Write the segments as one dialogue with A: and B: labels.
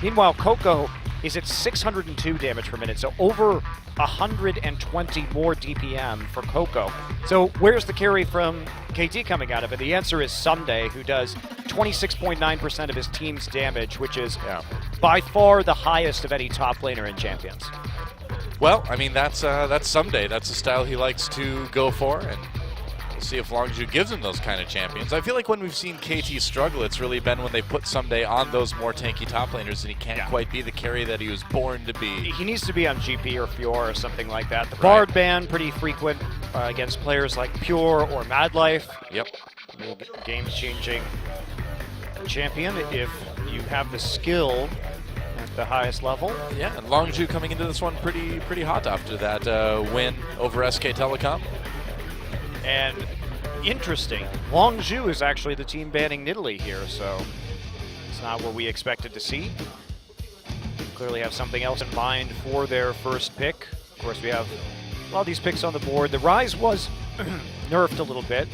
A: Meanwhile, Coco is at 602 damage per minute, so over 120 more DPM for Coco. So where's the carry from KT coming out of it? The answer is Sunday, who does 26.9% of his team's damage, which is by far the highest of any top laner in Champions.
B: Well, I mean, that's Someday. That's the style he likes to go for, and we'll see if Longzhu gives him those kind of champions. I feel like when we've seen KT struggle, it's really been when they put Someday on those more tanky top laners, and he can't quite be the carry that he was born to be.
A: He needs to be on GP or Fiora or something like that. The Bard ban, pretty frequent against players like Pure or Madlife.
B: Yep.
A: Game-changing champion if you have the skill at the highest level.
B: Yeah, and Longzhu coming into this one pretty hot after that win over SK Telecom.
A: And interesting, Longzhu is actually the team banning Nidalee here, so it's not what we expected to see. Clearly have something else in mind for their first pick. Of course, we have a lot of these picks on the board. The Rise was nerfed a little bit.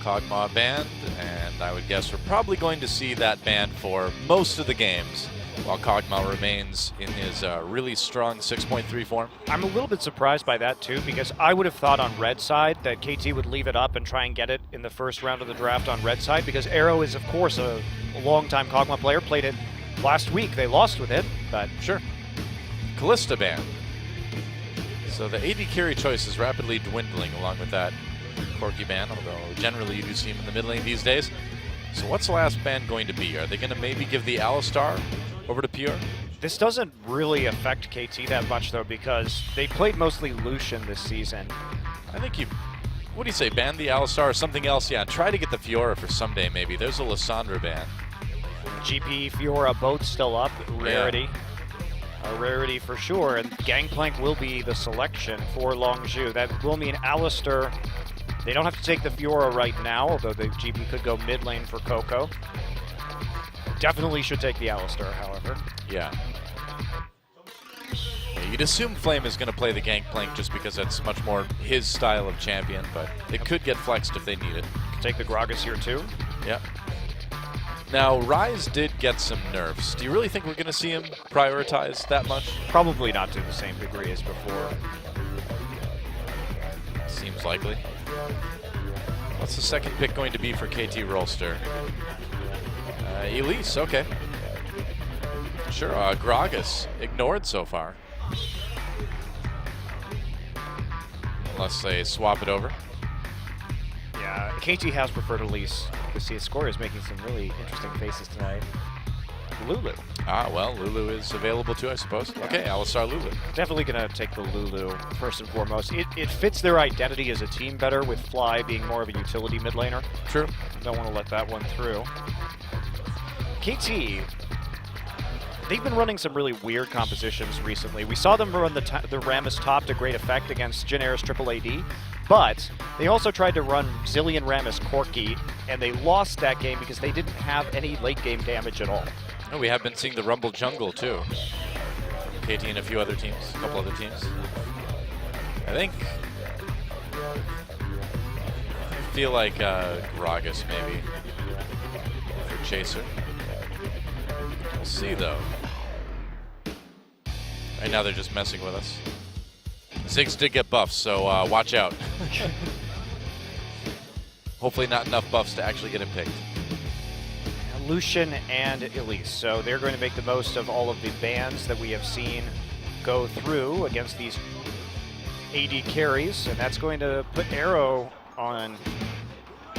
B: Kog'Maw banned, and I would guess we're probably going to see that banned for most of the games, while Kog'Maw remains in his really strong 6.3 form.
A: I'm a little bit surprised by that too, because I would have thought on red side that KT would leave it up and try and get it in the first round of the draft on red side, because Arrow is of course a long-time Kog'Maw player, played it last week. They lost with it, but
B: sure. Kalista banned. So the AD carry choice is rapidly dwindling along with that Corki ban, although generally you do see him in the mid lane these days. So what's the last ban going to be? Are they going to maybe give the Alistar over to Pure?
A: This doesn't really affect KT that much though, because they played mostly Lucian this season.
B: I think what do you say, ban the Alistar or something else? Yeah, try to get the Fiora for someday maybe. There's a Lissandra ban.
A: GP, Fiora, both still up. Rarity. A rarity for sure, and Gangplank will be the selection for Longzhu. That will mean Alistar. They don't have to take the Fiora right now, although the GP could go mid lane for Coco. Definitely should take the Alistar, however.
B: Yeah. You'd assume Flame is going to play the Gangplank just because that's much more his style of champion, but it could get flexed if they need it.
A: Could take the Gragas here too.
B: Yeah. Now, Rise did get some nerfs. Do you really think we're going to see him prioritize that much?
A: Probably not to the same degree as before.
B: Seems likely. What's the second pick going to be for KT Rolster? Elise, okay. Sure, Gragas, ignored so far. Unless they swap it over.
A: Yeah, KT has preferred Elise. You see, Score is making some really interesting faces tonight. Lulu.
B: Ah, well, Lulu is available too, I suppose. Yeah. Okay, Alistar Lulu.
A: Definitely going to take the Lulu first and foremost. It fits their identity as a team better, with Fly being more of a utility mid laner.
B: True.
A: Don't want to let that one through. KT, they've been running some really weird compositions recently. We saw them run the Rammus top to great effect against Jynneos Triple AD, but they also tried to run Zillion Rammus Corki, and they lost that game because they didn't have any late game damage at all.
B: Oh, we have been seeing the Rumble Jungle too. From KT and a few other teams, a couple other teams. I feel like Gragas maybe for Chaser. We'll see though. Right now they're just messing with us. Ziggs did get buffs, so watch out. Hopefully not enough buffs to actually get him picked.
A: Lucian and Elise, so they're going to make the most of all of the bans that we have seen go through against these AD carries, and that's going to put Arrow on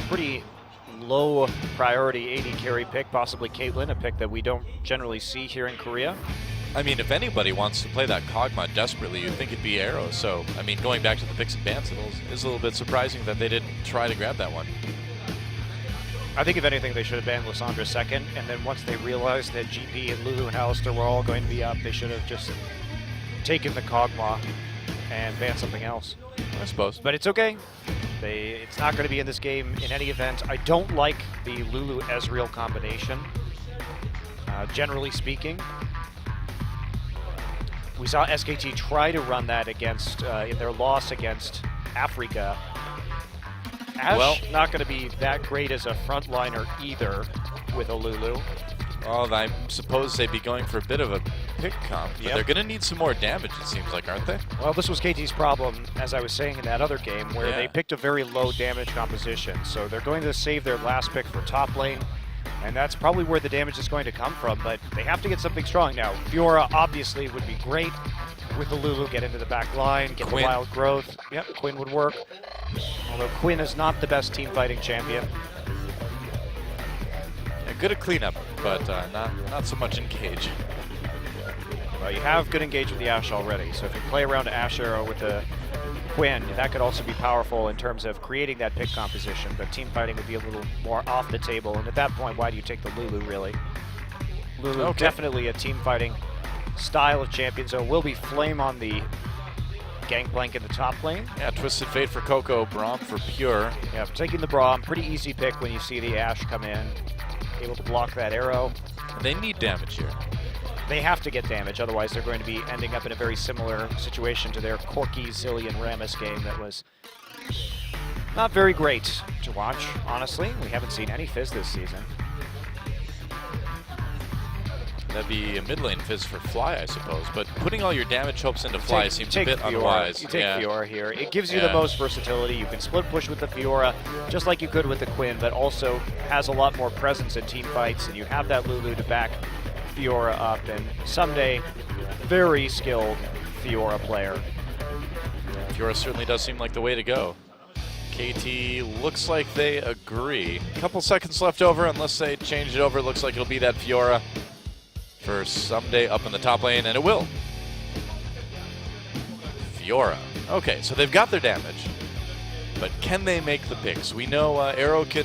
A: pretty low priority AD carry pick, possibly Caitlyn, a pick that we don't generally see here in Korea.
B: I mean, if anybody wants to play that Kog'Maw desperately, you'd think it'd be Arrow. So, I mean, going back to the picks and bans, it is a little bit surprising that they didn't try to grab that one.
A: I think if anything, they should have banned Lissandra second, and then once they realized that GP and Lulu and Alistar were all going to be up, they should have just taken the Kog'Maw and banned something else.
B: I suppose.
A: But it's okay. It's not going to be in this game in any event. I don't like the Lulu-Ezreal combination, generally speaking. We saw SKT try to run that against, in their loss against Africa. Ashe, not going to be that great as a frontliner either with a Lulu.
B: Well, I suppose they'd be going for a bit of a pick comp, but
A: Yep.
B: they're going to need some more damage, it seems like, aren't they?
A: Well, this was KT's problem, as I was saying in that other game, where
B: Yeah.
A: they picked a very low damage composition. So they're going to save their last pick for top lane, and that's probably where the damage is going to come from, but they have to get something strong. Now, Fiora obviously would be great with the Lulu, get into the back line, get
B: Quinn.
A: the wild growth. Yep, Quinn would work. Although Quinn is not the best team fighting champion.
B: Yeah, good at cleanup, but not so much in cage.
A: Well, you have good engage with the Ashe already, so if you play around Ashe Arrow with the Quinn, that could also be powerful in terms of creating that pick composition, but team fighting would be a little more off the table, and at that point, why do you take the Lulu, really? Lulu,
B: Okay.
A: definitely a team fighting style of champion, so it will be Flame on the Gangplank in the top lane.
B: Yeah, Twisted Fate for Coco, Braum for Pure.
A: Yeah, taking the Braum, pretty easy pick when you see the Ashe come in, able to block that arrow.
B: They need damage here.
A: They have to get damage, otherwise they're going to be ending up in a very similar situation to their Corki Zillion Rammus game that was not very great to watch, honestly. We haven't seen any Fizz this season.
B: That'd be a mid lane fizz for Fly, I suppose. But putting all your damage hopes into Fly seems a bit
A: Fiora.
B: unwise.
A: You take
B: Yeah.
A: Fiora here. It gives you
B: Yeah.
A: the most versatility. You can split push with the Fiora, just like you could with the Quinn, but also has a lot more presence in team fights, and you have that Lulu to back Fiora up, and someday, very skilled Fiora player.
B: Fiora certainly does seem like the way to go. KT looks like they agree. Couple seconds left over, unless they change it over. Looks like it'll be that Fiora for someday up in the top lane, and it will. Fiora. Okay, so they've got their damage, but can they make the picks? We know Arrow can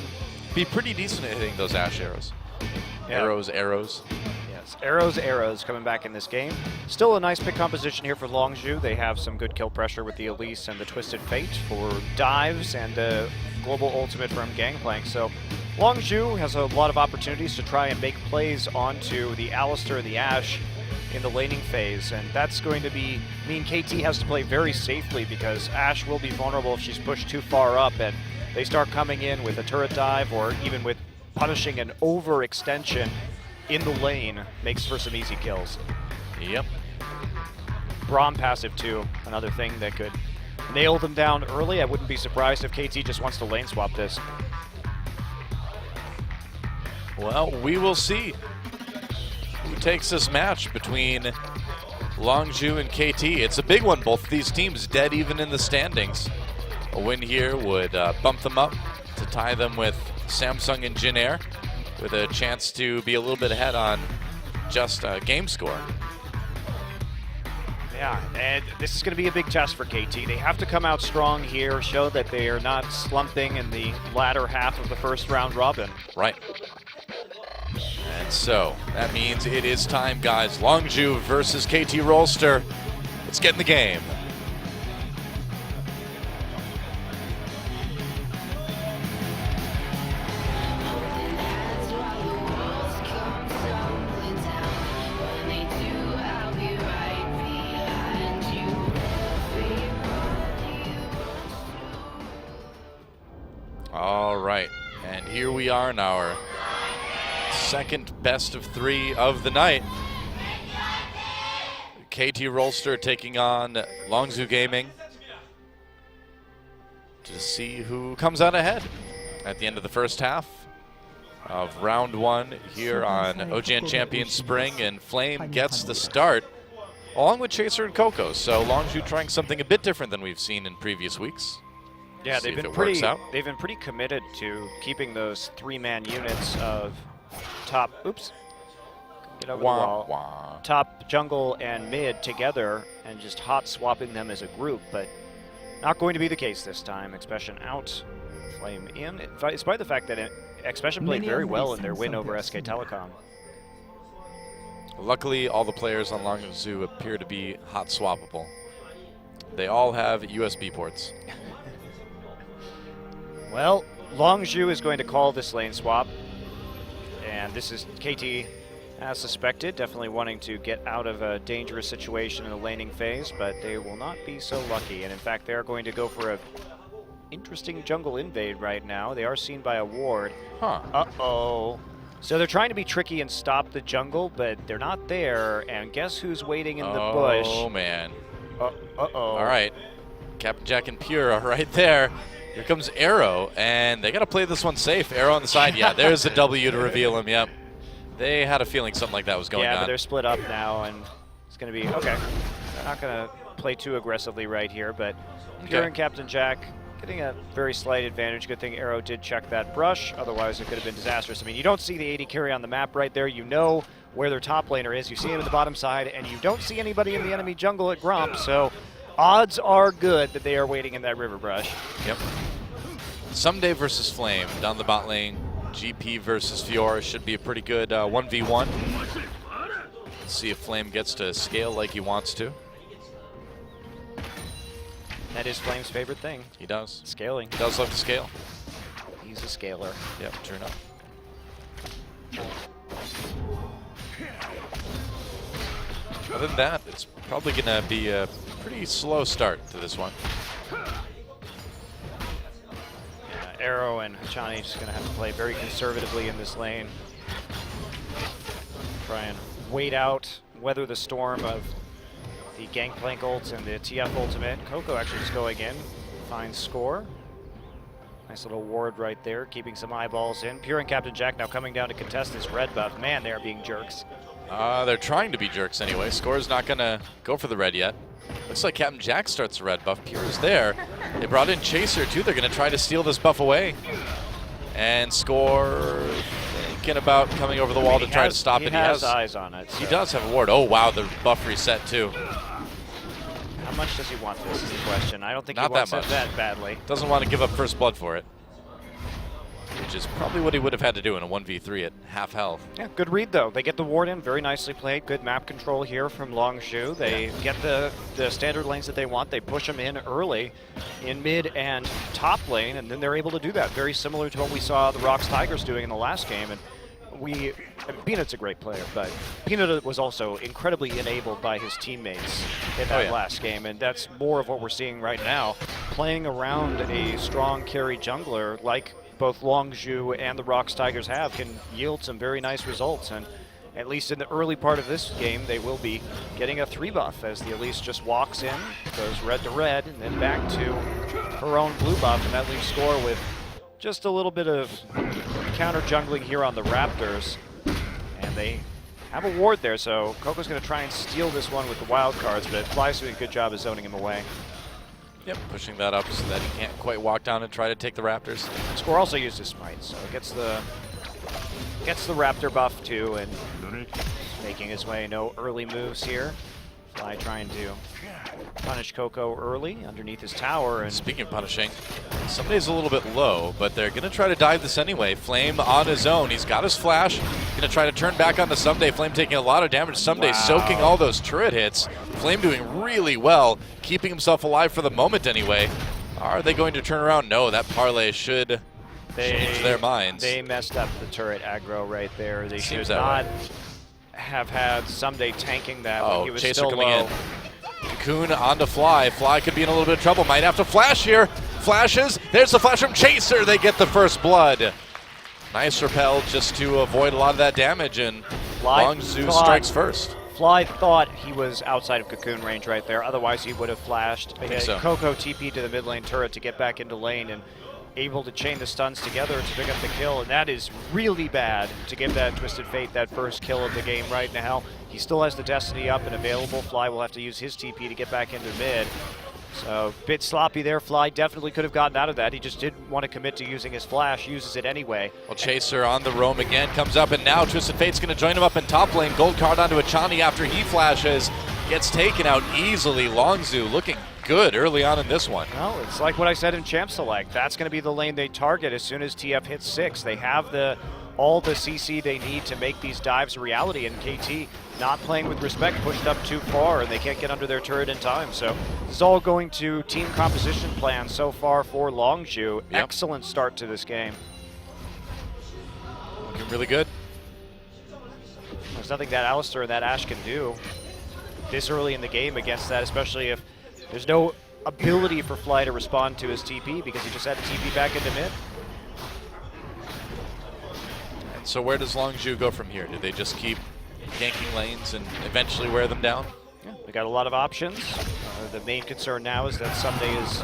B: be pretty decent at hitting those Ashe arrows.
A: Yeah.
B: Arrows.
A: Yes, arrows coming back in this game. Still a nice pick composition here for Longzhu. They have some good kill pressure with the Elise and the Twisted Fate for dives and the global ultimate from Gangplank. So Longzhu has a lot of opportunities to try and make plays onto the Alistar and the Ashe in the laning phase, and that's going to mean KT has to play very safely because Ashe will be vulnerable if she's pushed too far up and they start coming in with a turret dive or even with punishing an overextension in the lane makes for some easy kills.
B: Yep.
A: Braum passive too, another thing that could nail them down early. I wouldn't be surprised if KT just wants to lane swap this.
B: Well, we will see who takes this match between Longzhu and KT. It's a big one. Both of these teams dead even in the standings. A win here would bump them up to tie them with Samsung and Jin Air, with a chance to be a little bit ahead on just game score.
A: Yeah, and this is going to be a big test for KT. They have to come out strong here, show that they are not slumping in the latter half of the first round robin.
B: Right. And so that means it is time, guys. Longzhu versus KT Rolster. Let's get in the game. All right, and here we are in our second best of three of the night. KT Rolster taking on Longzhu Gaming to see who comes out ahead at the end of the first half of round one here on OGN Champions Spring, and Flame gets the start along with Chaser and Coco. So Longzhu trying something a bit different than we've seen in previous weeks.
A: Yeah,
B: See
A: they've
B: if
A: been
B: it works
A: pretty.
B: out.
A: They've been pretty committed to keeping those three-man units of top. Oops. Get over the
B: Wah,
A: wall.
B: wah.
A: Top jungle and mid together, and just hot swapping them as a group. But not going to be the case this time. Expression out, Flame in. Despite the fact that Expression played very well in their win over SK Telecom.
B: Luckily, all the players on Longzhu appear to be hot swappable. They all have USB ports.
A: Well, Longzhu is going to call this lane swap, and this is KT as suspected, definitely wanting to get out of a dangerous situation in the laning phase, but they will not be so lucky, and in fact they are going to go for a interesting jungle invade right now. They are seen by a ward.
B: Huh.
A: Uh-oh. So they're trying to be tricky and stop the jungle, but they're not there. And guess who's waiting in the bush?
B: Oh, man.
A: Uh-oh.
B: All right. Captain Jack and Pure are right there. Here comes Arrow, and they got to play this one safe. Arrow on the side. Yeah, there's the W to reveal him. Yep. They had a feeling something like that was going on.
A: Yeah, but they're split up now, and it's going to be, okay. They're not going to play too aggressively right here, but Pure and Captain Jack getting a very slight advantage. Good thing Arrow did check that brush. Otherwise, it could have been disastrous. I mean, you don't see the AD carry on the map right there. You know where their top laner is. You see him at the bottom side, and you don't see anybody in the enemy jungle at Gromp, so odds are good that they are waiting in that river brush.
B: Yep. Someday versus Flame down the bot lane. GP versus Fiora should be a pretty good 1v1. Let's see if Flame gets to scale like he wants to.
A: That is Flame's favorite thing.
B: He does.
A: Scaling.
B: He does love to scale.
A: He's a scaler.
B: Yep, turn up. Other than that, it's probably going to be a pretty slow start to this one.
A: Arrow and Hachani just going to have to play very conservatively in this lane. Try and wait out, weather the storm of the Gangplank ult and the TF ultimate. Coco actually just going in, finds score. Nice little ward right there, keeping some eyeballs in. Pure and Captain Jack now coming down to contest this red buff. Man, they are being jerks.
B: They're trying to be jerks anyway. Score's not going to go for the red yet. Looks like Captain Jack starts the red buff. Pure is there. They brought in Chaser too. They're going to try to steal this buff away. And Score thinking about coming over the wall to try to stop it.
A: He has eyes on it. So.
B: He does have a ward. Oh wow, the buff reset too.
A: How much does he want this is the question. I don't think
B: Not
A: he wants
B: that much.
A: it that badly.
B: Doesn't want to give up first blood for it. Which is probably what he would have had to do in a 1v3 at half health.
A: Yeah, good read though. They get the ward in, very nicely played. Good map control here from Longshu. They get the standard lanes that they want. They push them in early in mid and top lane, and then they're able to do that. Very similar to what we saw the Rocks Tigers doing in the last game. And Peanut's a great player, but Peanut was also incredibly enabled by his teammates in that last game, and that's more of what we're seeing right now. Playing around a strong carry jungler like both Longshu and the Rocks Tigers have can yield some very nice results, and at least in the early part of this game they will be getting a 3 buff as the Elise just walks in, goes red to red, and then back to her own blue buff, and that leaves Score with just a little bit of counter jungling here on the Raptors, and they have a ward there, so Coco's going to try and steal this one with the wild cards, but Fly's doing a good job of zoning him away.
B: Yep, pushing that up so that he can't quite walk down and try to take the Raptors.
A: Score also used his smite, so it gets the Raptor buff too, and making his way. No early moves here. Fly trying to punish Coco early underneath his tower. And
B: speaking of punishing, Somebody's a little bit low, but they're going to try to dive this anyway. Flame on his own. He's got his flash. Going to try to turn back onto Someday. Flame taking a lot of damage. Someday soaking all those turret hits. Flame doing really well, keeping himself alive for the moment anyway. Are they going to turn around? No, that parlay should change their minds.
A: They messed up the turret aggro right there. They should not have had Someday tanking that when he was
B: Chaser
A: still
B: coming
A: low.
B: in. Cocoon onto Fly. Fly could be in a little bit of trouble. Might have to flash here. Flashes. There's the flash from Chaser. They get the first blood. Nice repel just to avoid a lot of that damage, and Longzhu strikes first.
A: Fly thought he was outside of Cocoon range right there. Otherwise, he would have flashed. Coco TP to the mid lane turret to get back into lane and able to chain the stuns together to pick up the kill. And that is really bad to give that Twisted Fate that first kill of the game right now. He still has the Destiny up and available. Fly will have to use his TP to get back into mid. So a bit sloppy there. Fly definitely could have gotten out of that. He just didn't want to commit to using his flash, uses it anyway.
B: Well, Chaser on the roam again, comes up, and now Twisted Fate's going to join him up in top lane. Gold card onto Achani after he flashes. Gets taken out easily. Longzhu looking good early on in this one.
A: Well, it's like what I said in Champ Select. That's going to be the lane they target as soon as TF hits 6. They have all the CC they need to make these dives a reality, and KT not playing with respect, pushed up too far, and they can't get under their turret in time. So this is all going to team composition plan so far for Longzhu.
B: Yep.
A: Excellent start to this game.
B: Looking really good.
A: There's nothing that Alistar and that Ashe can do this early in the game against that, especially if there's no ability for Fly to respond to his TP because he just had to TP back into mid.
B: So where does Longzhu go from here? Do they just keep ganking lanes and eventually wear them down?
A: Yeah, they got a lot of options. The main concern now is that Someday is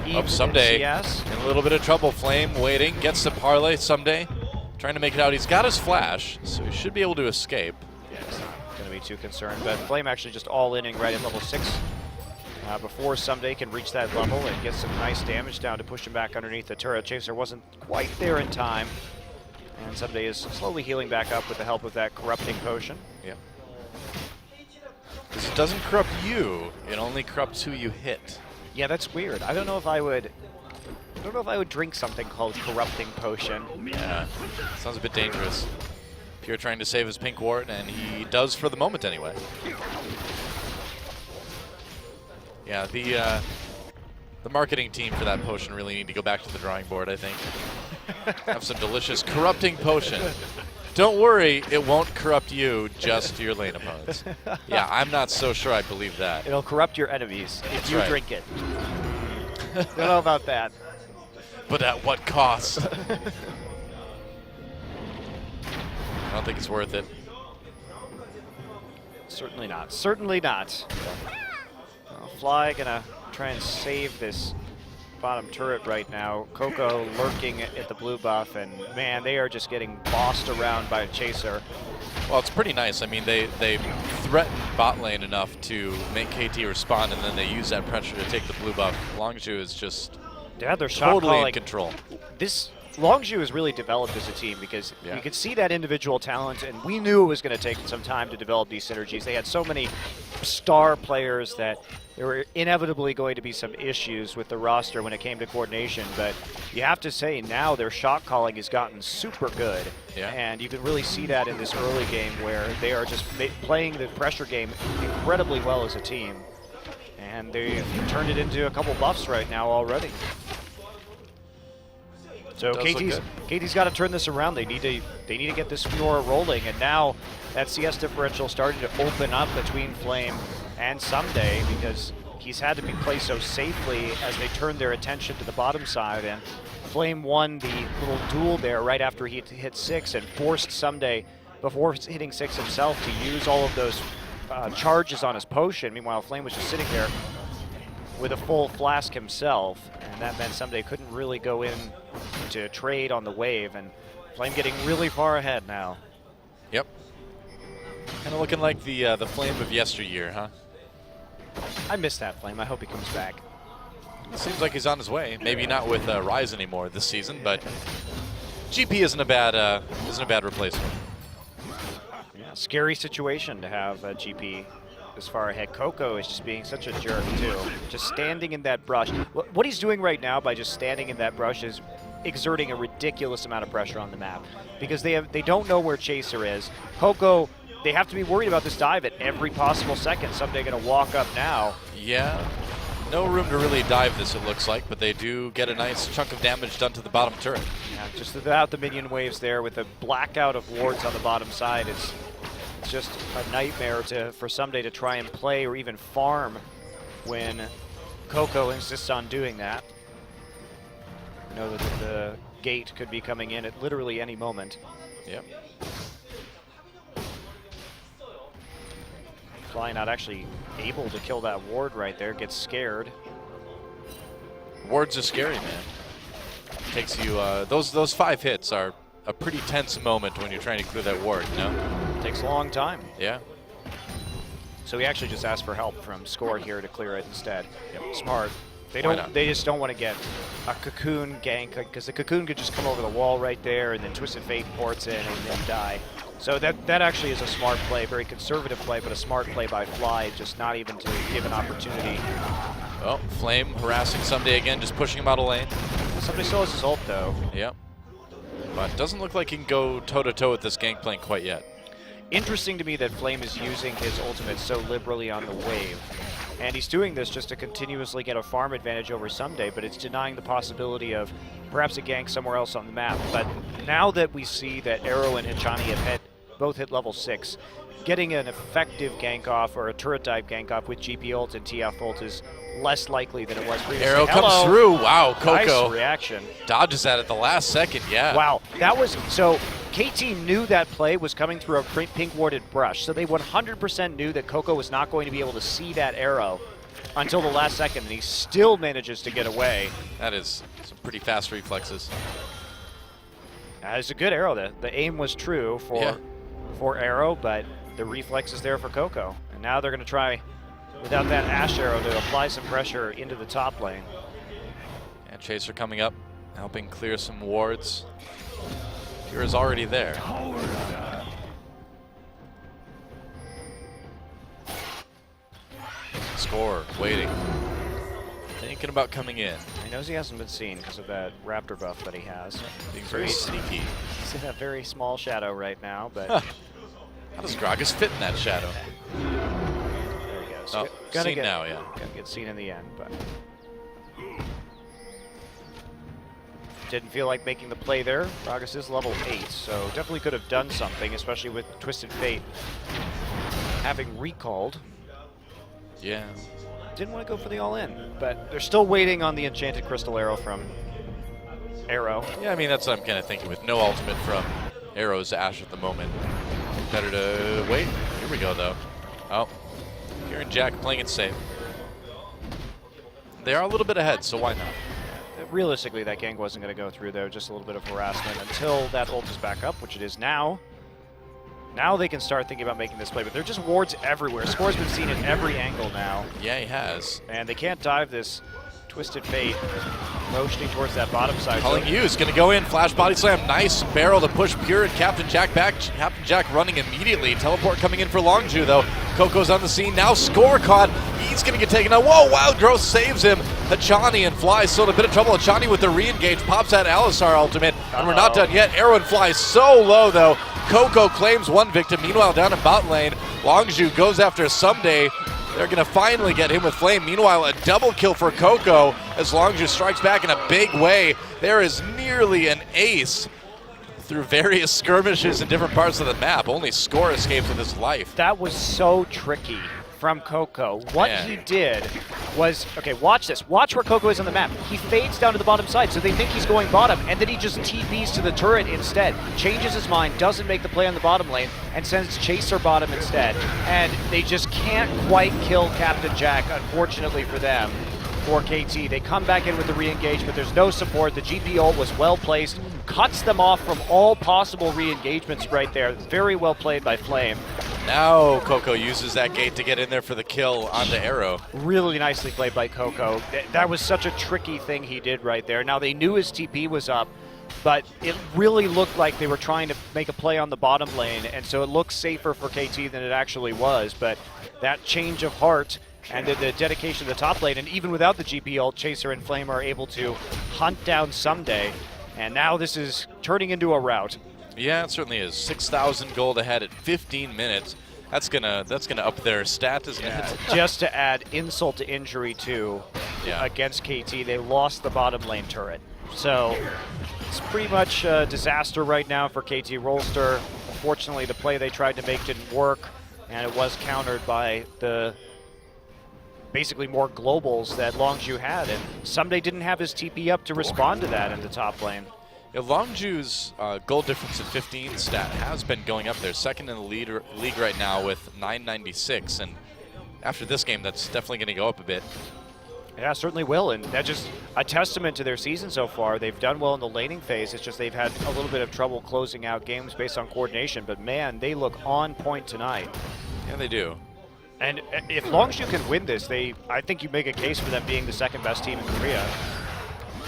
A: even
B: Someday
A: in CS.
B: in a little bit of trouble. Flame waiting, gets the parlay. Someday trying to make it out. He's got his flash, so he should be able to escape.
A: Yeah, it's not going to be too concerned, but Flame actually just all-inning right at level 6 before Someday can reach that level and get some nice damage down to push him back underneath the turret. Chaser wasn't quite there in time, and Someday is slowly healing back up with the help of that corrupting potion.
B: Yeah. Because it doesn't corrupt you, it only corrupts who you hit.
A: Yeah, that's weird. I don't know if I would drink something called corrupting potion.
B: Yeah, sounds a bit dangerous. Pure trying to save his pink ward, and he does for the moment anyway. Yeah, the marketing team for that potion really need to go back to the drawing board, I think. Have some delicious corrupting potion. Don't worry, it won't corrupt you, just your lane opponents. Yeah, I'm not so sure I believe that.
A: It'll corrupt your enemies if
B: That's
A: you
B: right.
A: drink it. Don't know about that.
B: But at what cost? I don't think it's worth it.
A: Certainly not. Certainly not. Fly gonna try and save this bottom turret right now. Coco lurking at the blue buff, and man, they are just getting bossed around by a Chaser.
B: Well, it's pretty nice. I mean, they threaten bot lane enough to make KT respond, and then they use that pressure to take the blue buff. Longzhu is just
A: Yeah, they're shot
B: totally
A: calling.
B: in control.
A: This Longzhu has really developed as a team because
B: Yeah.
A: you could see that individual talent, and we knew it was going to take some time to develop these synergies. They had so many star players that there were inevitably going to be some issues with the roster when it came to coordination, but you have to say now their shot calling has gotten super good.
B: Yeah.
A: And you can really see that in this early game where they are just playing the pressure game incredibly well as a team. And they've turned it into a couple buffs right now already. So KT's got to turn this around. They need to get this Fiora rolling, and now that CS differential starting to open up between Flame and Someday because he's had to be played so safely as they turned their attention to the bottom side, and Flame won the little duel there right after he hit 6 and forced Someday before hitting 6 himself to use all of those charges on his potion. Meanwhile, Flame was just sitting there with a full flask himself, and that meant Someday couldn't really go in to trade on the wave, and Flame getting really far ahead now.
B: Yep. Kind of looking like the Flame of yesteryear, huh?
A: I miss that Flame. I hope he comes back.
B: Seems like he's on his way. Maybe not with Rise anymore this season, but GP isn't a bad replacement.
A: Yeah, scary situation to have GP this far ahead. Coco is just being such a jerk too. Just standing in that brush. What he's doing right now by just standing in that brush is exerting a ridiculous amount of pressure on the map because they don't know where Chaser is. Coco, they have to be worried about this dive at every possible second. Someday going to walk up now.
B: Yeah. No room to really dive this, it looks like, but they do get a nice chunk of damage done to the bottom turret.
A: Yeah, just without the minion waves there, with a blackout of wards on the bottom side, it's just a nightmare for Someday to try and play or even farm when Coco insists on doing that. We know that the gate could be coming in at literally any moment.
B: Yep.
A: Fly not actually able to kill that ward right there, gets scared.
B: Wards are scary, man. Takes you, those 5 hits are a pretty tense moment when you're trying to clear that ward, you know?
A: Takes a long time.
B: Yeah.
A: So he actually just asked for help from Score here to clear it instead.
B: Yep.
A: Smart. They
B: Why
A: don't.
B: not?
A: They just don't want to get a Cocoon gank because the Cocoon could just come over the wall right there, and then Twisted Fate ports in and then die. So that actually is a smart play, very conservative play, but a smart play by Fly, just not even to give an opportunity.
B: Oh, Flame harassing Someday again, just pushing him out of lane.
A: Somebody still has his ult though.
B: Yep. But doesn't look like he can go toe-to-toe with this Gangplank quite yet.
A: Interesting to me that Flame is using his ultimate so liberally on the wave. And he's doing this just to continuously get a farm advantage over Someday, but it's denying the possibility of perhaps a gank somewhere else on the map. But now that we see that Arrow and Hichani have both hit level 6, getting an effective gank off or a turret dive gank off with GP ult and TF ult is less likely than it was previously.
B: Arrow comes through. Wow, Coco
A: Nice reaction.
B: dodges that at the last second, yeah.
A: Wow, that was, so KT knew that play was coming through a pink warded brush, so they 100% knew that Coco was not going to be able to see that arrow until the last second, and he still manages to get away.
B: That is some pretty fast reflexes.
A: It's a good arrow. The aim was true for Arrow, but the reflex is there for Coco. And now they're going to try, without that Ash arrow, to apply some pressure into the top lane.
B: And Chaser coming up, helping clear some wards. Pure is already there. Score, waiting. Thinking about coming in.
A: He knows he hasn't been seen because of that Raptor buff that he has.
B: Being very sneaky.
A: He's in a very small shadow right now, but...
B: How does Gragas fit in that shadow?
A: There he goes.
B: Oh, seen now, yeah.
A: Gonna get seen in the end, but... Didn't feel like making the play there. Gragas is level 8, so definitely could have done something, especially with Twisted Fate having recalled.
B: Yeah.
A: Didn't want to go for the all-in, but they're still waiting on the Enchanted Crystal Arrow from Arrow.
B: Yeah, I mean, that's what I'm kind of thinking with no ultimate from Arrow's Ash at the moment. Better to wait. Here we go, though. Oh, Pure and Jack playing it safe. They are a little bit ahead, so why not?
A: Realistically, that gank wasn't going to go through, though. Just a little bit of harassment until that ult is back up, which it is now. Now they can start thinking about making this play, but they're just wards everywhere. Score's been seen at every angle now.
B: Yeah, he has.
A: And they can't dive this Twisted Fate, motioning towards that bottom side.
B: Calling you is going to go in, flash body slam, nice barrel to push Pure and Captain Jack back. Captain Jack running immediately. Teleport coming in for Longju, though. Coco's on the scene, now Score caught. He's going to get taken out. Whoa, Wild Growth saves him. Hachani and Fly still in a bit of trouble. Hachani with the re-engage, pops that Alisar ultimate, and we're not done yet. Arrow and Fly so low, though. Coco claims one victim. Meanwhile, down in bot lane, Longju goes after Someday. They're going to finally get him with Flame. Meanwhile, a double kill for Coco as Longju strikes back in a big way. There is nearly an ace through various skirmishes in different parts of the map. Only Score escapes with his life.
A: That was so tricky from Coco. What he did was, okay, watch this. Watch where Coco is on the map. He fades down to the bottom side, so they think he's going bottom, and then he just TPs to the turret instead. Changes his mind, doesn't make the play on the bottom lane, and sends Chaser bottom instead. And they just can't quite kill Captain Jack, unfortunately for them. For KT, they come back in with the re-engage, but there's no support. The GP ult was well placed, cuts them off from all possible re-engagements right there. Very well played by Flame.
B: Now Coco uses that gate to get in there for the kill on the Arrow.
A: Really nicely played by Coco. That was such a tricky thing he did right there. Now they knew his TP was up, but it really looked like they were trying to make a play on the bottom lane, and so it looked safer for KT than it actually was. But that change of heart and the dedication to the top lane, and even without the GP ult, Chaser and Flame are able to hunt down Someday, and now this is turning into a rout.
B: Yeah, it certainly is. 6,000 gold ahead at 15 minutes. That's gonna up their stat, isn't it?
A: Just to add insult to injury too, against KT, they lost the bottom lane turret. So it's pretty much a disaster right now for KT Rolster. Unfortunately, the play they tried to make didn't work, and it was countered by the basically more globals that Longju had, and Someday didn't have his TP up to respond to that in the top lane.
B: Yeah, Longju's goal difference at 15 stat has been going up there. Second in the league right now with 996, and after this game, that's definitely going to go up a bit.
A: Yeah, certainly will, and that's just a testament to their season so far. They've done well in the laning phase. It's just they've had a little bit of trouble closing out games based on coordination, but man, they look on point tonight.
B: Yeah, they do.
A: And if Longju can win this, I think you make a case for them being the second best team in Korea.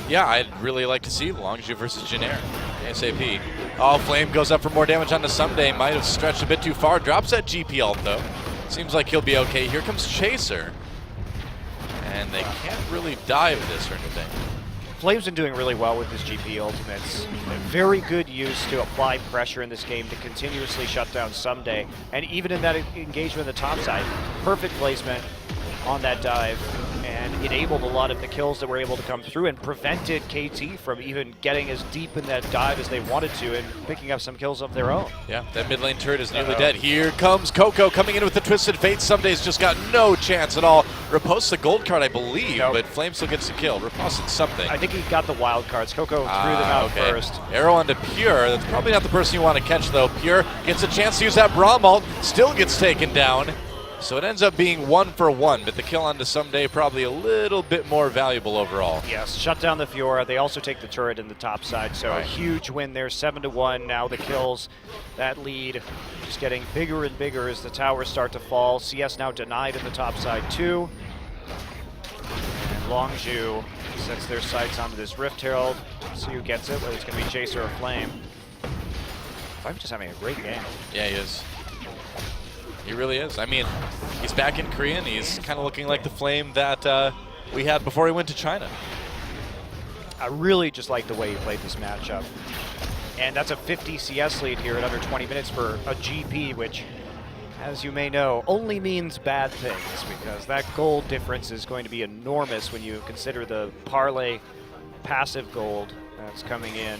B: Yeah, I'd really like to see Longju versus Janair ASAP. Oh, Flame goes up for more damage onto Someday. Might have stretched a bit too far. Drops that GP ult, though. Seems like he'll be okay. Here comes Chaser. And they can't really dive this or anything.
A: Flame's been doing really well with his GP ultimates. Very good use to apply pressure in this game to continuously shut down Someday. And even in that engagement on the top side, perfect placement on that dive. And enabled a lot of the kills that were able to come through and prevented KT from even getting as deep in that dive as they wanted to and picking up some kills of their own.
B: Yeah, that mid lane turret is nearly dead. Here comes Coco coming in with the Twisted Fate. Sunday's just got no chance at all. Riposte's the gold card, I believe, but Flame still gets a kill. Riposted something.
A: I think he got the wild cards. Coco threw them out first.
B: Arrow onto Pure. That's probably not the person you want to catch, though. Pure gets a chance to use that Braum ult, still gets taken down. So it ends up being 1-for-1, but the kill onto Someday probably a little bit more valuable overall.
A: Yes, shut down the Fiora. They also take the turret in the top side, so a huge win there, 7-1. Now the kills, that lead just getting bigger and bigger as the towers start to fall. CS now denied in the top side too. And Longzhu sets their sights onto this Rift Herald. See who gets it, whether it's going to be Chaser or Flame. Flame's just having a great game.
B: Yeah, he is. He really is. I mean, he's back in Korea, and he's kind of looking like the Flame that we had before he went to China.
A: I really just like the way he played this matchup. And that's a 50 CS lead here at under 20 minutes for a GP, which, as you may know, only means bad things, because that gold difference is going to be enormous when you consider the parlay passive gold that's coming in.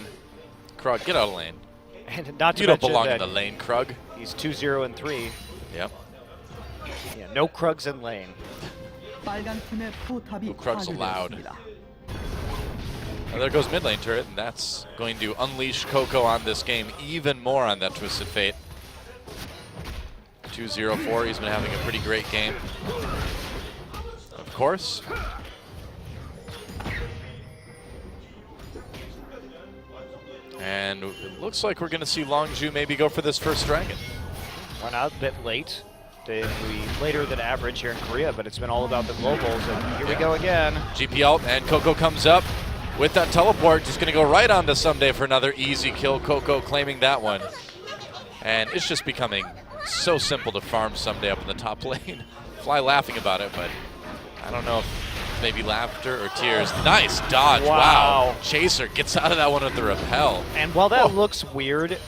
B: Krug, get out of lane.
A: And not to
B: you don't
A: mention
B: belong
A: that
B: in the lane, Krug.
A: He's 2-0-3.
B: Yep.
A: Yeah, no Krugs in lane.
B: Ooh, Krug's allowed. Well, there goes mid lane turret, and that's going to unleash Coco on this game even more on that Twisted Fate. 2-0-4, he's been having a pretty great game. Of course. And it looks like we're going to see Longzhu maybe go for this first dragon.
A: Run out a bit late. We later than average here in Korea, but it's been all about the globals, and here we go again.
B: GP ult, and Coco comes up with that teleport, just going to go right onto Someday for another easy kill. Coco claiming that one. And it's just becoming so simple to farm Someday up in the top lane. Fly laughing about it, but I don't know if maybe laughter or tears. Nice dodge, wow. Chaser gets out of that one with the repel.
A: And while that looks weird,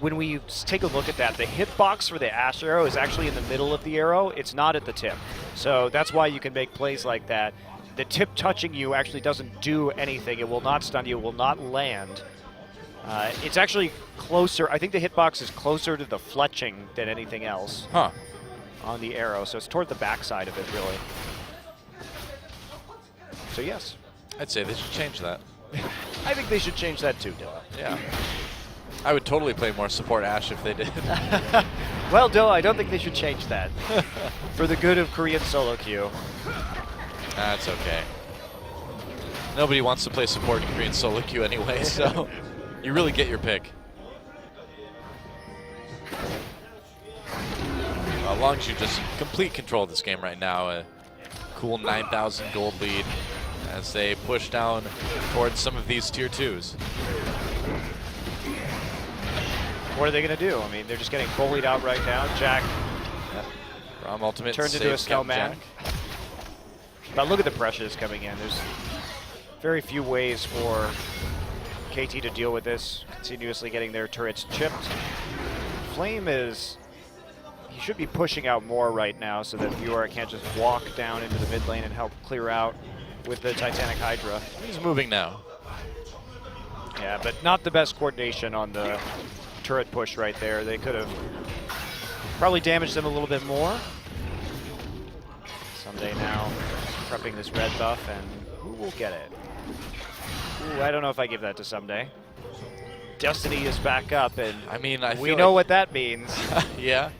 A: when we take a look at that, the hitbox for the Ash arrow is actually in the middle of the arrow. It's not at the tip. So that's why you can make plays like that. The tip touching you actually doesn't do anything. It will not stun you. It will not land. It's actually closer. I think the hitbox is closer to the fletching than anything else on the arrow. So it's toward the backside of it, really. So yes.
B: I'd say they should change that.
A: I think they should change that too, Dylan.
B: Yeah. I would totally play more support Ashe if they did.
A: Well, Dylan, I don't think they should change that. For the good of Korean solo queue.
B: That's okay. Nobody wants to play support in Korean solo queue anyway, so you really get your pick. Longzhu just complete control of this game right now. A cool 9,000 gold lead as they push down towards some of these tier 2s.
A: What are they going to do? I mean, they're just getting bullied out right now. Jack
B: Braum ultimate
A: turned into a snowman. But look at the pressures coming in. There's very few ways for KT to deal with this, continuously getting their turrets chipped. Flame is... he should be pushing out more right now so that Fiora can't just walk down into the mid lane and help clear out with the Titanic Hydra.
B: He's moving now.
A: Yeah, but not the best coordination on the turret push right there. They could have probably damaged them a little bit more. Someday now prepping this red buff, and who will get it? Ooh, I don't know if I give that to Someday. Destiny is back up, and
B: I mean,
A: we know what that means.
B: Yeah.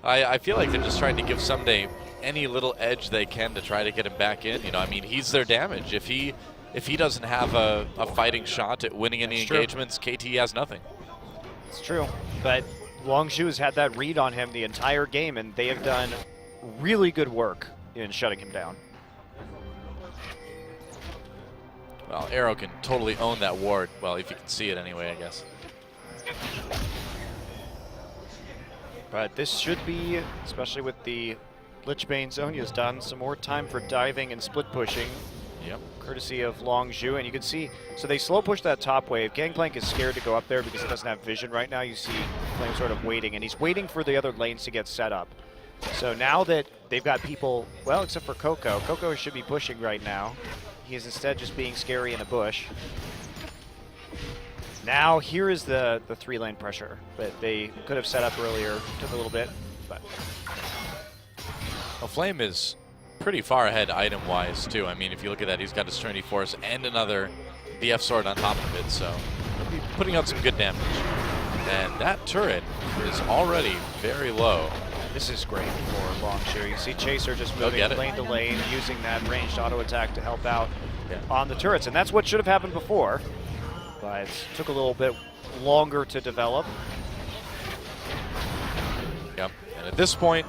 B: I feel like they're just trying to give Someday any little edge they can to try to get him back in. You know, I mean, he's their damage. If he doesn't have a fighting shot at winning any engagements, KT has nothing.
A: It's true, but Longzhu has had that read on him the entire game, and they have done really good work in shutting him down.
B: Well, Arrow can totally own that ward. Well, if you can see it anyway, I guess.
A: But this should be, especially with the Lichbane Zhonya's done, some more time for diving and split pushing.
B: Yep.
A: Courtesy of Longzhu, and you can see, so they slow push that top wave. Gangplank is scared to go up there because he doesn't have vision right now. You see Flame sort of waiting, and he's waiting for the other lanes to get set up. So now that they've got people, well, except for Coco. Coco should be pushing right now. He is instead just being scary in a bush. Now here is the 3-lane pressure that they could have set up earlier. Took a little bit, but
B: Well, Flame is pretty far ahead item-wise, too. I mean, if you look at that, he's got his Trinity Force and another BF Sword on top of it, so he'll be putting out some good damage. And that turret is already very low.
A: this is great for Longshu. You see Chaser just moving
B: get it.
A: lane to lane, using that ranged auto attack to help out
B: Yeah.
A: on the turrets, and that's what should have happened before. But it took a little bit longer to develop.
B: Yep. And at this point,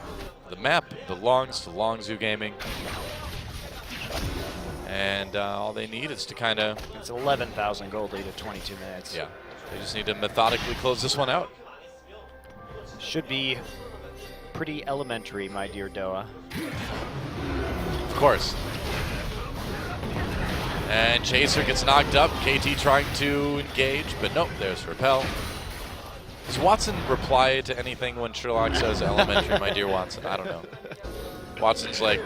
B: the map belongs to Longzhu Gaming. And all they need is to kind of...
A: It's 11,000 gold lead at 22 minutes.
B: Yeah. They just need to methodically close this one out.
A: Should be pretty elementary, my dear Doa.
B: Of course. And Chaser gets knocked up. KT trying to engage, but nope, there's Repel. Does Watson reply to anything when Sherlock says elementary, my dear Watson? I don't know. Watson's like,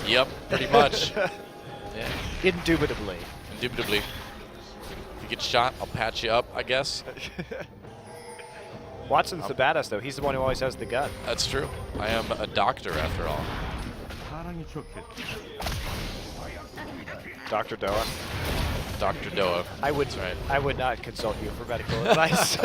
B: yep, pretty much. Yeah.
A: Indubitably.
B: Indubitably. If you get shot, I'll patch you up, I guess.
A: Watson's the badass, though. He's the one who always has the gun.
B: That's true. I am a doctor, after all.
A: Dr. Doa.
B: Dr. Doa.
A: That's right. I would not consult you for medical advice.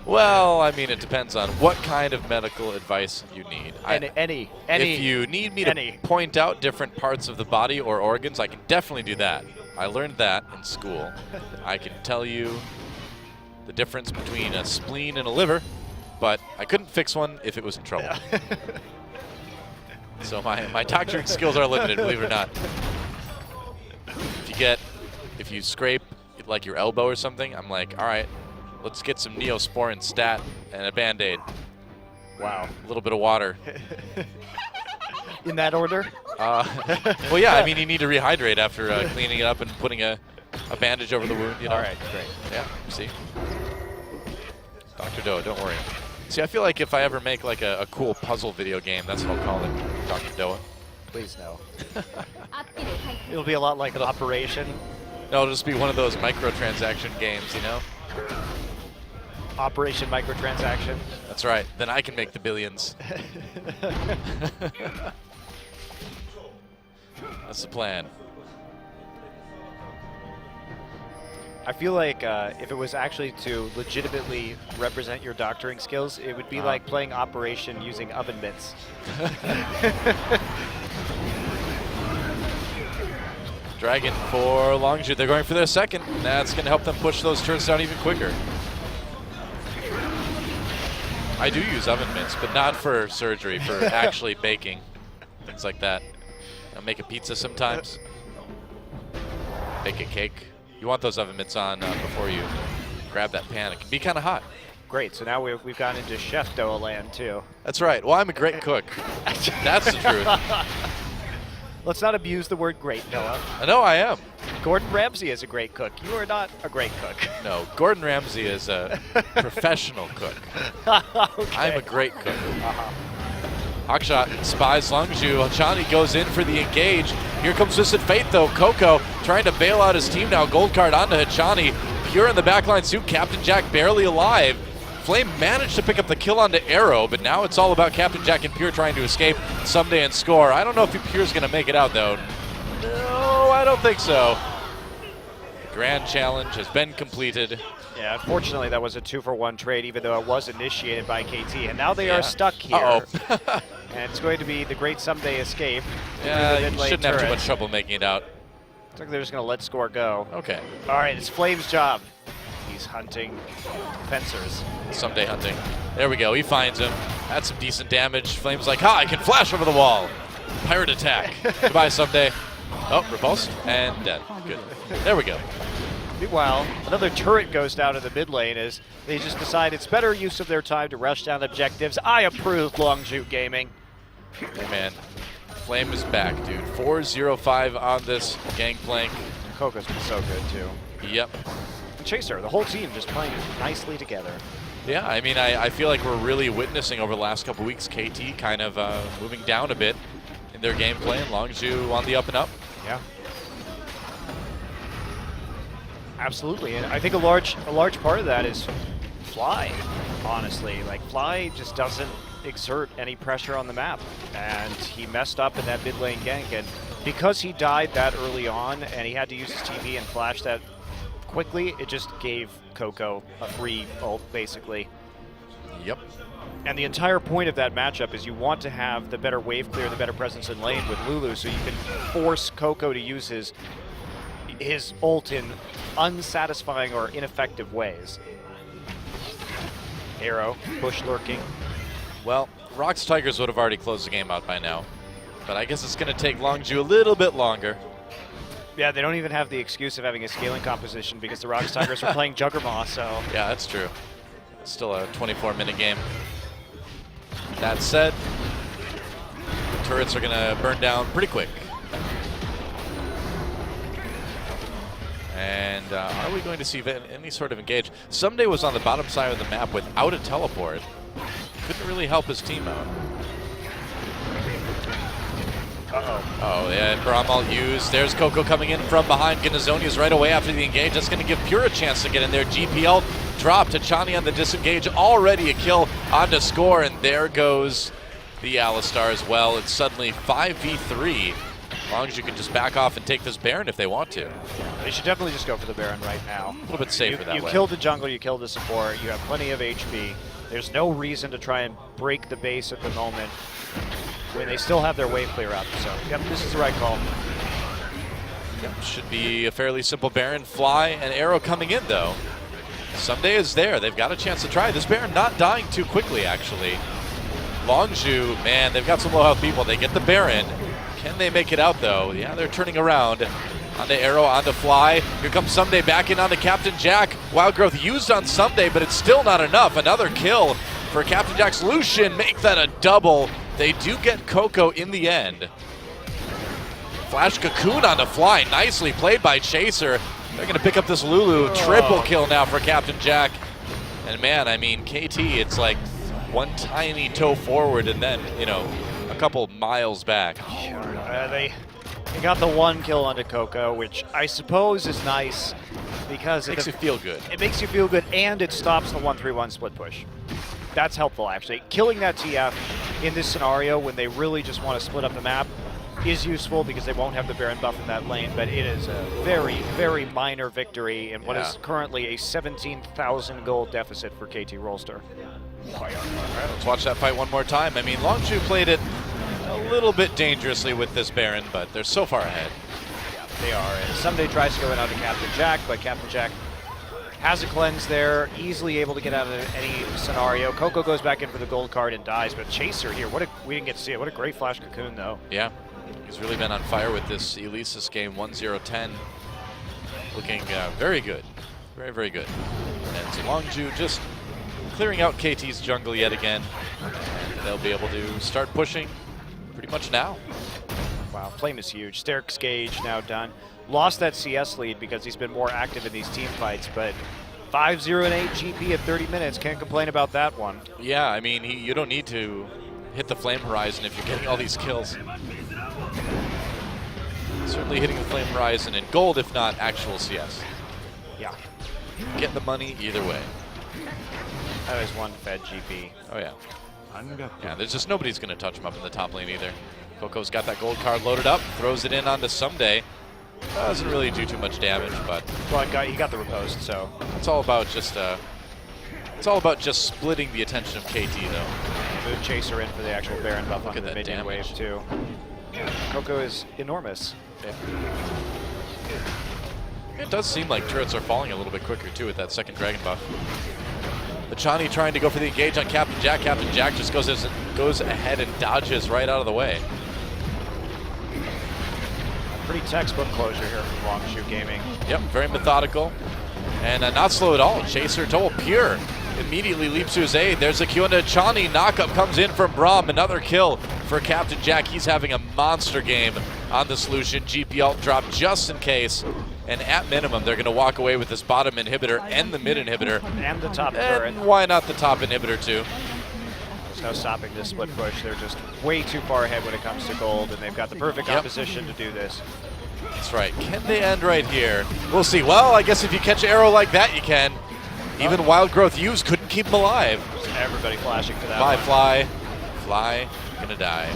B: Well, I mean, it depends on what kind of medical advice you need.
A: Any.
B: If you need me to point out different parts of the body or organs, I can definitely do that. I learned that in school. I can tell you the difference between a spleen and a liver, but I couldn't fix one if it was in trouble. So my doctoring skills are limited, believe it or not. If you scrape like your elbow or something, I'm like, all right, let's get some Neosporin stat and a Band-Aid.
A: Wow.
B: A little bit of water.
A: In that order?
B: Well, yeah, I mean, you need to rehydrate after cleaning it up and putting a bandage over the wound, you know?
A: All right, great.
B: Yeah, see? Dr. Doa, don't worry. See, I feel like if I ever make like a cool puzzle video game, that's what I'll call it, Dr. Doa.
A: Please no. It'll be a lot like Operation.
B: No, it'll just be one of those microtransaction games, you know?
A: Operation Microtransaction.
B: That's right. Then I can make the billions. That's the plan.
A: I feel like if it was actually to legitimately represent your doctoring skills, it would be like playing Operation using oven mitts.
B: Dragon for Longzhu. They're going for their second. That's going to help them push those turrets down even quicker. I do use oven mitts, but not for surgery, for actually baking. Things like that. I'll make a pizza sometimes. Bake a cake. You want those oven mitts on before you grab that pan. It can be kind of hot.
A: Great, so now we've gone into Chef Doa land too.
B: That's right. Well, I'm a great cook. That's the truth.
A: Let's not abuse the word great, Noah.
B: I know I am.
A: Gordon Ramsay is a great cook. You are not a great cook.
B: No, Gordon Ramsay is a professional cook.
A: Okay.
B: I'm a great cook. Hawkshot spies Longzhu. Chani goes in for the engage. Here comes Twisted Fate, though. Coco trying to bail out his team now. Gold card onto Hachani. Pure in the backline suit. Captain Jack barely alive. Flame managed to pick up the kill onto Arrow, but now it's all about Captain Jack and Pure trying to escape someday and score. I don't know if Pure's going to make it out, though. No, I don't think so. The grand challenge has been completed.
A: Yeah, unfortunately, that was a 2-for-1 trade, even though it was initiated by KT. And now they are stuck here.
B: Uh-oh.
A: And it's going to be the great someday escape.
B: Yeah, you shouldn't have too much trouble making it out.
A: Looks like they're just going to let score go.
B: Okay.
A: All right, it's Flame's job. He's hunting fencers.
B: Someday hunting. There we go. He finds him. That's some decent damage. Flame's like, ha, I can flash over the wall. Pirate attack. Goodbye, Someday. Oh, repulsed and dead. Good. There we go.
A: Meanwhile, another turret goes down in the mid lane as they just decide it's better use of their time to rush down objectives. I approve, Longzhu Gaming.
B: Hey, man. Flame is back, dude. 4-0-5 on this gangplank.
A: Coco's been so good, too.
B: Yep.
A: And Chaser, the whole team just playing nicely together.
B: Yeah, I mean, I feel like we're really witnessing over the last couple weeks KT kind of moving down a bit in their gameplay, and Longzhu on the up and up.
A: Yeah. Absolutely, and I think a large part of that is Fly, honestly. Like, Fly just doesn't exert any pressure on the map, and he messed up in that mid lane gank, and because he died that early on and he had to use his TP and flash that quickly, it just gave Coco a free ult, basically.
B: Yep.
A: And the entire point of that matchup is you want to have the better wave clear, the better presence in lane with Lulu, so you can force Coco to use his ult in unsatisfying or ineffective ways. Arrow, bush lurking.
B: Well, Rox Tigers would have already closed the game out by now, but I guess it's going to take Longzhu a little bit longer.
A: Yeah, they don't even have the excuse of having a scaling composition because the Rox Tigers are playing Juggernaut, so...
B: Yeah, that's true. It's still a 24-minute game. That said, the turrets are going to burn down pretty quick. And are we going to see any sort of engage? Someday was on the bottom side of the map without a teleport. Couldn't really help his team out. Oh, yeah, Bramall used. There's Coco coming in from behind. Gnazonia's right away after the engage. That's going to give Pure a chance to get in there. GPL drop to Chani on the disengage. Already a kill on to score, and there goes the Alistar as well. It's suddenly 5v3. As long as you can just back off and take this Baron if they want to.
A: They should definitely just go for the Baron right now.
B: A little bit safer that way.
A: You killed the jungle, you killed the support, you have plenty of HP. There's no reason to try and break the base at the moment when they still have their wave clear out. So, yep, this is the right call.
B: Yep, should be a fairly simple Baron. Fly and Arrow coming in, though. Someday is there. They've got a chance to try. This Baron not dying too quickly, actually. Longzhu, man, they've got some low health people. They get the Baron. Can they make it out, though? Yeah, they're turning around. Onto Arrow, onto Fly. Here comes Someday back in onto Captain Jack. Wild Growth used on Someday, but it's still not enough. Another kill for Captain Jack's Lucian. Make that a double. They do get Coco in the end. Flash Cocoon onto Fly. Nicely played by Chaser. They're going to pick up this Lulu. Triple kill now for Captain Jack. And man, I mean, KT, it's like one tiny toe forward and then, you know, a couple miles back.
A: They got the one kill onto Coco, which I suppose is nice because
B: Makes you feel good.
A: It makes you feel good, and it stops the 1-3-1 split push. That's helpful, actually. Killing that TF in this scenario when they really just want to split up the map is useful because they won't have the Baron buff in that lane, but it is a very, very minor victory in what is currently a 17,000 gold deficit for KT Rolster.
B: All right, let's watch that fight one more time. I mean, Longzhu played it a little bit dangerously with this Baron, but they're so far ahead.
A: Yeah, they are. And Someday tries to go in onto Captain Jack, but Captain Jack has a cleanse there, easily able to get out of any scenario. Coco goes back in for the gold card and dies, but Chaser here, we didn't get to see it. What a great Flash Cocoon, though.
B: Yeah, he's really been on fire with this Elisis game, 1-0-10. Looking very good. Very, very good. And so Longzhu just clearing out KT's jungle yet again. And they'll be able to start pushing pretty much now.
A: Wow, Flame is huge. Sterk's Gage now done. Lost that CS lead because he's been more active in these team fights, but 5-0 and 8 GP at 30 minutes. Can't complain about that one.
B: Yeah, I mean, you don't need to hit the flame horizon if you're getting all these kills. Certainly hitting the flame horizon in gold, if not actual CS.
A: Yeah.
B: Get the money either way.
A: That is one fed GP.
B: Oh, yeah. Yeah, there's just nobody's going to touch him up in the top lane either. Coco's got that gold card loaded up, throws it in onto Someday. Doesn't really do too much damage, but
A: well, he got the riposte, so
B: it's all about just splitting the attention of KT, though.
A: Move Chaser in for the actual Baron buff on the
B: that
A: minion wave too. Coco is enormous.
B: Yeah. It does seem like turrets are falling a little bit quicker too with that second dragon buff. Machani trying to go for the engage on Captain Jack. Captain Jack just goes ahead and dodges right out of the way.
A: Pretty textbook closure here from Longzhu Gaming.
B: Yep, very methodical. And not slow at all. Chaser total Pure immediately leaps to his aid. There's a Q into Chani. Knockup comes in from Braum. Another kill for Captain Jack. He's having a monster game on the solution. GP ult drop just in case. And at minimum, they're going to walk away with this bottom inhibitor and the mid inhibitor.
A: And the top turret.
B: And why not the top inhibitor too?
A: There's no stopping this split push. They're just way too far ahead when it comes to gold, and they've got the perfect opposition to do this.
B: That's right. Can they end right here? We'll see. Well, I guess if you catch an arrow like that, you can. Even Wild Growth U's couldn't keep them alive.
A: Everybody flashing for that
B: Fly, gonna die.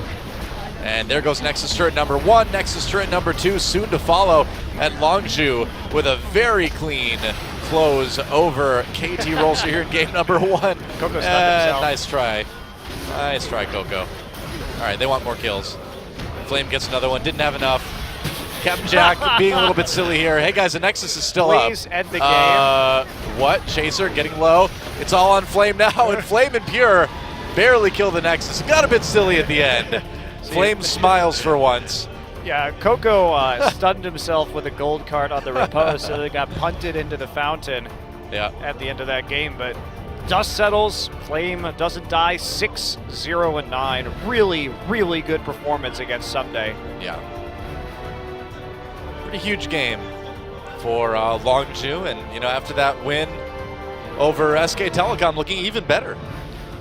B: And there goes Nexus turret number 1, Nexus turret number 2, soon to follow at Longju with a very clean close over KT Rolster here in game number 1.
A: Coco stunned himself.
B: Nice try. Nice try, Coco. All right, they want more kills. Flame gets another one, didn't have enough. Captain Jack being a little bit silly here. Hey guys, the Nexus is still up.
A: Please end the game.
B: What? Chaser getting low. It's all on Flame now, and Flame and Pure barely kill the Nexus. Got a bit silly at the end. Flame smiles for once.
A: Yeah, Coco stunned himself with a gold card on the riposte, so they got punted into the fountain at the end of that game. But dust settles, Flame doesn't die, 6-0-9. Really, really good performance against Someday.
B: Yeah. Pretty huge game for Longju, and you know, after that win over SK Telecom, looking even better.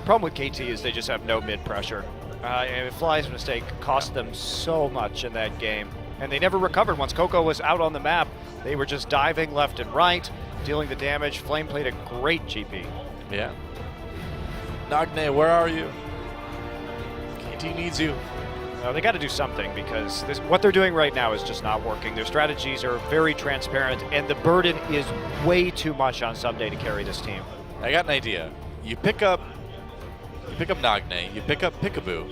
A: Problem with KT is they just have no mid pressure. And Fly's mistake cost them so much in that game. And they never recovered. Once Coco was out on the map, they were just diving left and right, dealing the damage. Flame played a great GP.
B: Yeah. Nagne, where are you? KT needs you.
A: They got to do something, because what they're doing right now is just not working. Their strategies are very transparent, and the burden is way too much on Someday to carry this team.
B: I got an idea. You pick up Nagne, you pick up Peekaboo,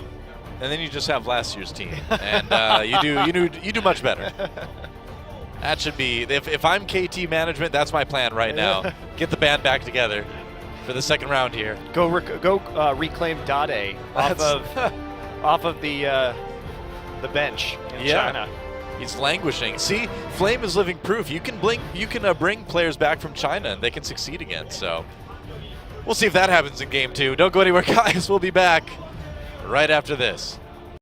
B: and then you just have last year's team, and you do much better. That should be, if I'm KT management, that's my plan right now. Get the band back together for the second round here.
A: Go reclaim Dade off of the bench in China.
B: He's languishing. See, Flame is living proof. You can bring players back from China, and they can succeed again. So we'll see if that happens in game 2. Don't go anywhere, guys. We'll be back right after this.